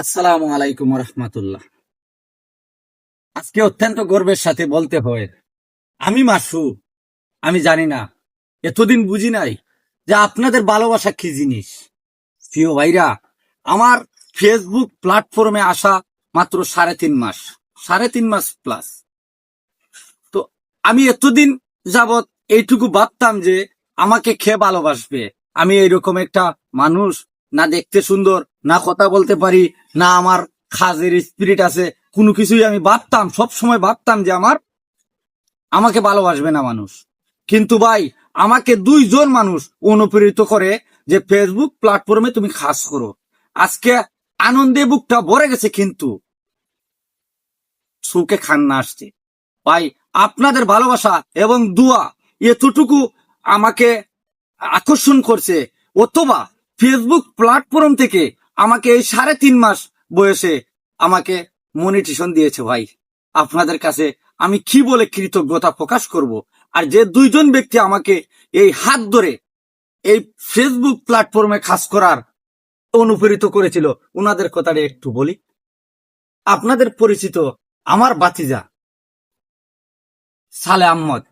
আসসালামু আলাইকুম রহমতুল্লাহ। আজকে অত্যন্ত গর্বের সাথে বলতে হয়, আমি মাসুদ। আমি জানি না, এতদিন বুঝি নাই যে আপনাদের ভালোবাসা কি জিনিস। প্রিয় ভাইরা, আমার ফেসবুক প্ল্যাটফর্মে আসা মাত্র 3.5 মাস, 3.5 মাস প্লাস। তো আমি এতদিন যাবৎ এইটুকু ভাবতাম যে আমাকে খেয়ে ভালোবাসবে। আমি এইরকম একটা মানুষ, না দেখতে সুন্দর, না কথা বলতে পারি, না আমার কাজের স্পিরিট আছে, কোনো কিছুই আমি ভাবতাম, সব সময় ভাবতাম যে আমাকে ভালোবাসবে না মানুষ। কিন্তু ভাই, আমাকে 2জন মানুষ অনুপ্রেরিত করে যে ফেসবুক প্ল্যাটফর্মে তুমি কাজ করো। আজকে আনন্দে বুকটা ভরে গেছে, কিন্তু সুখে খান্না আসছে। ভাই, আপনাদের ভালোবাসা এবং দোয়া এতটুকু আমাকে আকর্ষণ করছে, অথবা ফেসবুক প্ল্যাটফর্ম থেকে আমাকে এই 3.5 মাস বয়সে আমাকে মনিটেশন দিয়েছে। ভাই, আপনাদের কাছে আমি কি বলে কৃতজ্ঞতা প্রকাশ করব। আর যে 2জন ব্যক্তি আমাকে এই হাত ধরে এই ফেসবুক প্ল্যাটফর্মে কাজ করার অনুপ্রেরিত করেছিল, ওনাদের কথাটা একটু বলি। আপনাদের পরিচিত আমার বাতিজা সালে আহমদ,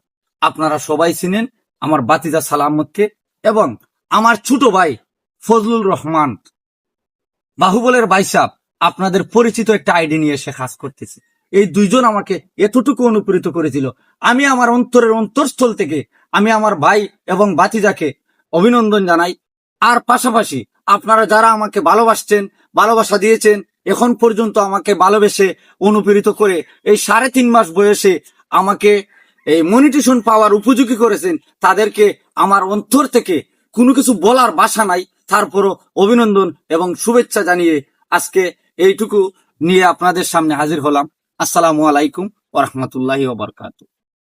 আপনারা সবাই চিনেন আমার বাতিজা সালে আহমদকে, এবং আমার ছোট ভাই ফজলুল রহমান, বাহুবলের বাইসাব। আপনাদের পরিচিত একটা আইডি নিয়ে এসে কাজ করতেছে। এই 2জন আমাকে এতটুকু অনুপ্রেরিত করেছিল। আমি আমার অন্তরের অন্তরস্থল থেকে আমি আমার ভাই এবং বাতিজাকে অভিনন্দন জানাই। আর পাশাপাশি আপনারা যারা আমাকে ভালোবাসছেন, ভালোবাসা দিয়েছেন, এখন পর্যন্ত আমাকে ভালোবেসে অনুপ্রেরিত করে এই 3.5 মাস বয়সে আমাকে এই মনিটেশন পাওয়ার উপযোগী করেছেন, তাদেরকে আমার অন্তর থেকে কোনো কিছু বলার ভাষা নাই। তারপরও অভিনন্দন এবং শুভেচ্ছা জানিয়ে আজকে এইটুকু নিয়ে আপনাদের সামনে হাজির হলাম। আসসালামু আলাইকুম ওয়া রাহমাতুল্লাহি ওয়া বারাকাতুহু।